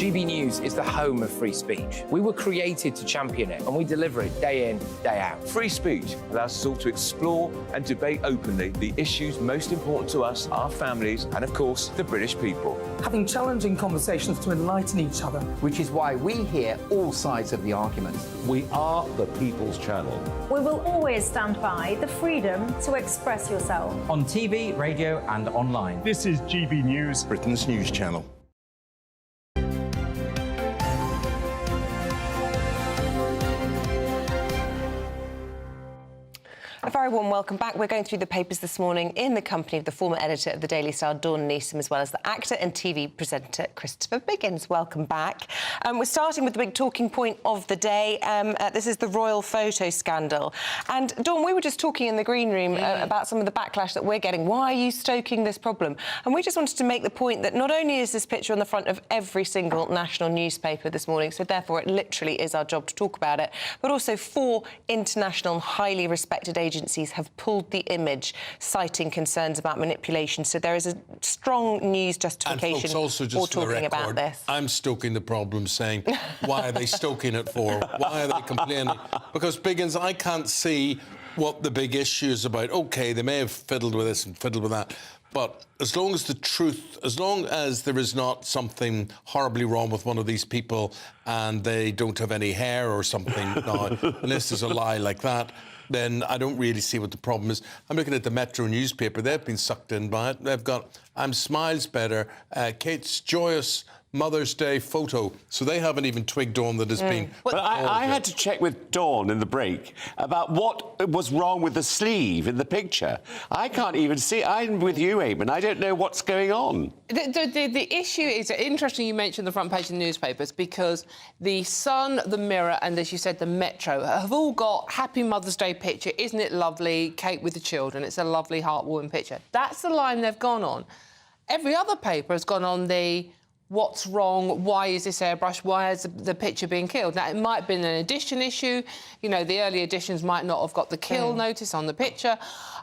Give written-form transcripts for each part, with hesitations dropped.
GB News is the home of free speech. We were created to champion it, and we deliver it day in, day out. Free speech allows us all to explore and debate openly the issues most important to us, our families, and of course, the British people. Having challenging conversations to enlighten each other. Which is why we hear all sides of the argument. We are the People's Channel. We will always stand by the freedom to express yourself. On TV, radio and online. This is GB News, Britain's news channel. A very warm welcome back. We're going through the papers this morning in the company of the former editor of the Daily Star, Dawn Neeson, as well as the actor and TV presenter Christopher Biggins. Welcome back. We're starting with the big talking point of the day. This is the royal photo scandal. And, Dawn, we were just talking in the green room about some of the backlash that we're getting. Why are you stoking this problem? And we just wanted to make the point that not only is this picture on the front of every single national newspaper this morning, so therefore it literally is our job to talk about it, but also 4 international and highly respected agencies have pulled the image, citing concerns about manipulation. So there is a strong news justification and folks, also just for for the talking record, about this. I'm stoking the problem, saying, why are they stoking it for? Why are they complaining? Because, Biggins, I can't see what the big issue is about. OK, they may have fiddled with this and fiddled with that, but as long as the truth, as long as there is not something horribly wrong with one of these people and they don't have any hair or something now, unless there's a lie like that, then I don't really see what the problem is. I'm looking at the Metro newspaper. They've been sucked in by it. They've got I'm Smiles Better, Kate's joyous Mother's Day photo. So they haven't even twigged on that it's been... But I had to check with Dawn in the break about what was wrong with the sleeve in the picture. I can't even see. I'm with you, Eamonn. I don't know what's going on. The issue is interesting you mentioned the front page of the newspapers because the Sun, the Mirror and, as you said, the Metro have all got Happy Mother's Day picture. Isn't it lovely? Kate with the children. It's a lovely, heartwarming picture. That's the line they've gone on. Every other paper has gone on the... What's wrong? Why is this airbrush? Why is the picture being killed? Now, it might have been an edition issue. You know, the early editions might not have got the kill notice on the picture.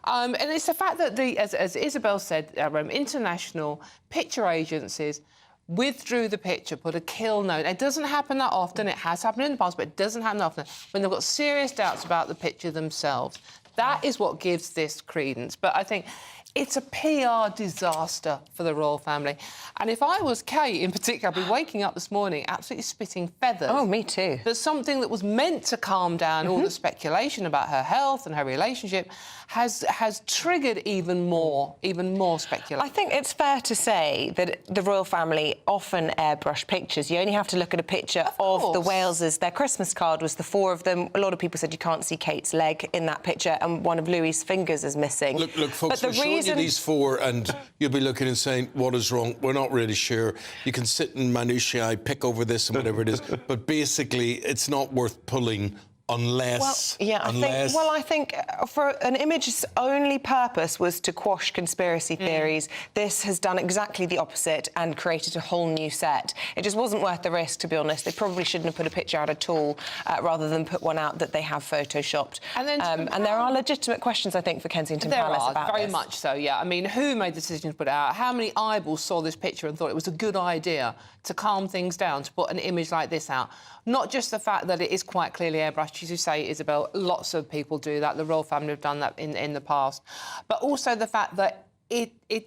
And it's the fact that, as Isabel said, international picture agencies withdrew the picture, put a kill note. It doesn't happen that often. It has happened in the past, but it doesn't happen often when they've got serious doubts about the picture themselves. That is what gives this credence. But I think... it's a PR disaster for the royal family. And if I was Kate, in particular, I'd be waking up this morning absolutely spitting feathers. Oh, me too. That something that was meant to calm down all the speculation about her health and her relationship has triggered even more speculation. I think it's fair to say that the royal family often airbrush pictures. You only have to look at a picture of the Waleses. Their Christmas card was the 4 of them. A lot of people said you can't see Kate's leg in that picture, and one of Louis's fingers is missing. Look, folks, we're showing you these 4 and you'll be looking and saying, what is wrong? We're not really sure. You can sit in minutiae, pick over this and whatever it is, but basically it's not worth pulling unless... Well, yeah, I think for an image's only purpose was to quash conspiracy theories. This has done exactly the opposite and created a whole new set. It just wasn't worth the risk, to be honest. They probably shouldn't have put a picture out at all, rather than put one out that they have photoshopped. And there are legitimate questions, I think, for Kensington Palace about this. Very much so, yeah. I mean, who made the decision to put it out? How many eyeballs saw this picture and thought it was a good idea to calm things down, to put an image like this out? Not just the fact that it is quite clearly airbrushed, as you say, Isabel, lots of people do that. The royal family have done that in the past. But also the fact that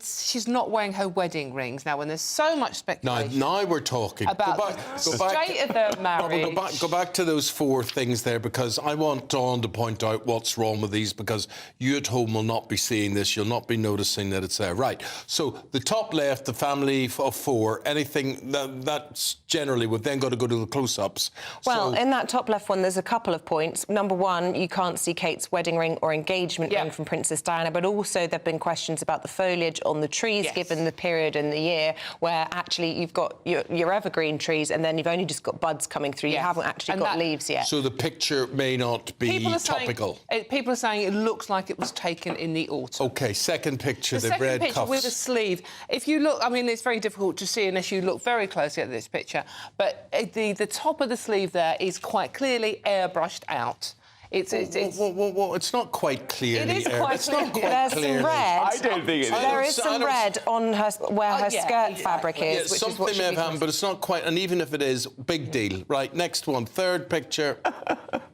she's not wearing her wedding rings now, when there's so much speculation. Now we're talking about the state of their marriage. Go back to those 4 things there, because I want Dawn to point out what's wrong with these, because you at home will not be seeing this. You'll not be noticing that it's there. Right. So the top left, the family of 4, anything that's generally would then got to go to the close-ups. Well, in that top left one, there's a couple of points. Number 1, you can't see Kate's wedding ring or engagement ring from Princess Diana, but also there have been questions about the foliage on the trees, given the period in the year where actually you've got your evergreen trees and then you've only just got buds coming through. You haven't actually got leaves yet. So the picture may not be topical. People are saying it looks like it was taken in the autumn. OK, second picture, the red picture cuffs. with a sleeve. If you look, I mean, it's very difficult to see unless you look very closely at this picture, but the top of the sleeve there is quite clearly airbrushed out. It's not quite clear. It is quite It's not clear. quite There's clear. some red. I don't think it is. There is some red on her where her yeah, skirt exactly. fabric is, Yeah, which is something what may have happened, but it's not quite. And even if it is, big deal. Right, next one, third picture.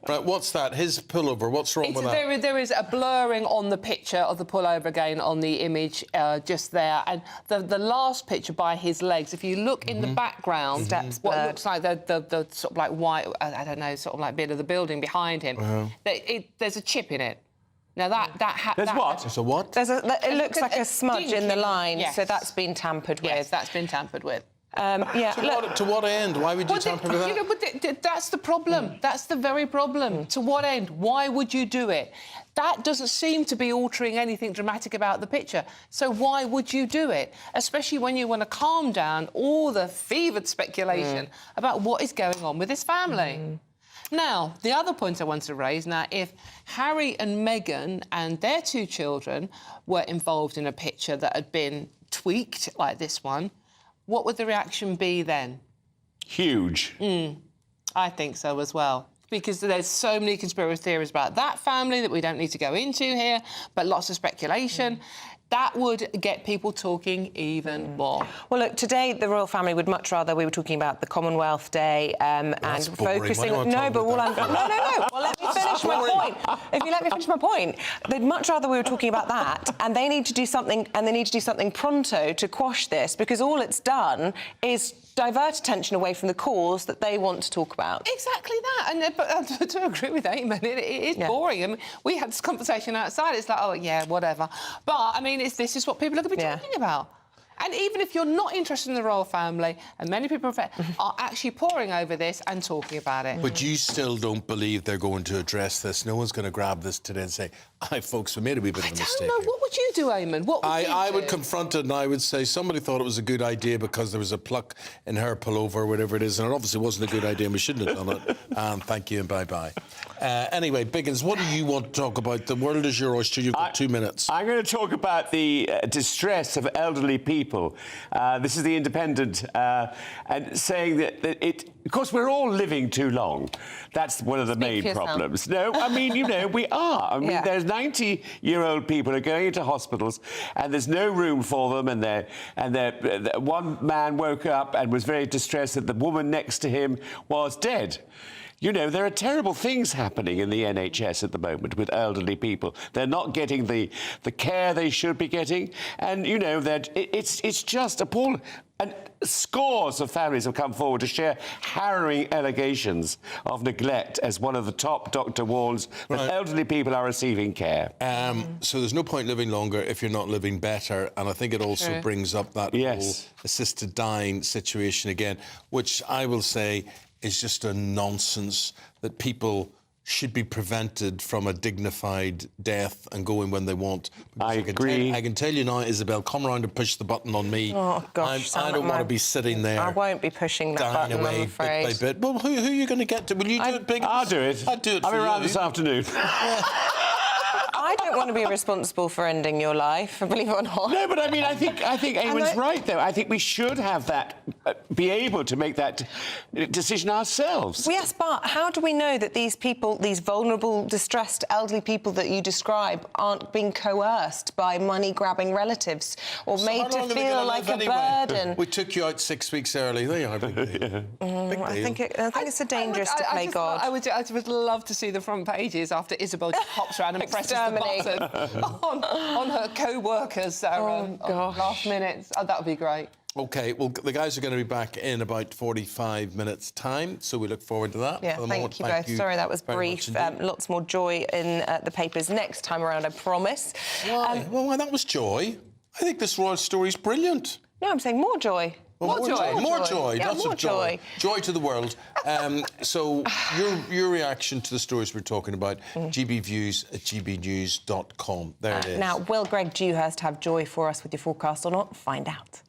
Right, what's that? His pullover. What's wrong with that? There is a blurring on the picture of the pullover again on the image just there, and the last picture by his legs. If you look in the background, Steps what blurred. looks like the sort of like white, I don't know, sort of like bit of the building behind him. There's a chip in it. Now There's what? It's a what? It looks like a smudge dink in the in it. line, Yes. so that's been tampered with. Yes, that's been tampered with. Yeah, look, To what end? Why would you tamper with that? You know, but that's the problem. That's the very problem. To what end? Why would you do it? That doesn't seem to be altering anything dramatic about the picture. So why would you do it? Especially when you want to calm down all the fevered speculation about what is going on with this family. Now, the other point I want to raise, now, if Harry and Meghan and their 2 children were involved in a picture that had been tweaked like this one, what would the reaction be then? Huge. I think so as well. Because there's so many conspiracy theories about that family that we don't need to go into here, but lots of speculation. That would get people talking even more. well, look, today the royal family would much rather we were talking about the Commonwealth Day and boring. focusing. Why do I talk No, but about all I'm no. Well, let me finish my point. If you let me finish my point, they'd much rather we were talking about that, and they need to do something, pronto to quash this, because all it's done is divert attention away from the cause that they want to talk about. Exactly that. And but to agree with Eamonn, it is boring. I mean, we had this conversation outside. It's like, oh, yeah, whatever. But, I mean, this is what people are going to be talking about. And even if you're not interested in the royal family, and many people are actually poring over this and talking about it. But you still don't believe they're going to address this? No one's going to grab this today and say, "Hi, folks, we made a wee bit of a mistake." I don't know. What would you do, Eamonn? What would you do? I would confront it and I would say somebody thought it was a good idea because there was a pluck in her pullover or whatever it is, and it obviously wasn't a good idea and we shouldn't have done it. And thank you and bye-bye. Anyway, Biggins, what do you want to talk about? The world is your oyster. You've got 2 minutes. I'm going to talk about the distress of elderly people. This is The Independent, and saying that of course, we're all living too long. That's one of the main problems. No, I mean, you know, we are. I mean, there's 90-year-old people who are going into hospitals and there's no room for them, and one man woke up and was very distressed that the woman next to him was dead. You know, there are terrible things happening in the NHS at the moment with elderly people. They're not getting the care they should be getting. And, you know, it's just appalling. And scores of families have come forward to share harrowing allegations of neglect as one of the top doctor warns that elderly people are receiving care. So there's no point living longer if you're not living better. And I think it also brings up that whole assisted dying situation again, which I will say is just a nonsense that people should be prevented from a dignified death and going when they want. I agree. I can tell you now, Isabel, come round and push the button on me. Oh, gosh. I don't want to be sitting there. I won't be pushing that dying button, away I'm afraid. bit by bit. Well, who are you going to get to? Will you do it, Biggins? I'll do it. I'll do it for I'll be around you. this afternoon. I don't want to be responsible for ending your life, believe it or not. No, but I mean, I think Eamon's right, though. I think we should have that, be able to make that decision ourselves. Well, yes, but how do we know that these people, these vulnerable, distressed, elderly people that you describe, aren't being coerced by money-grabbing relatives or made to feel like a burden? We took you out 6 weeks early. There you are. Big deal. I think it's a dangerous to play God. I would love to see the front pages after Isabel just hops around and presses the button on her co-workers that are on last minutes. Oh, that would be great. OK, well, the guys are going to be back in about 45 minutes' time, so we look forward to that. Yeah, thank you both. Sorry, that was brief. Lots more joy in the papers next time around, I promise. Why? Well, that was joy. I think this royal story's brilliant. No, I'm saying more joy. Well, more joy. More joy. Yeah, Lots more of joy. Joy to the world. So your reaction to the stories we're talking about, gbviews@gbnews.com. There it is. Now, will Greg Dewhurst have joy for us with your forecast or not? Find out.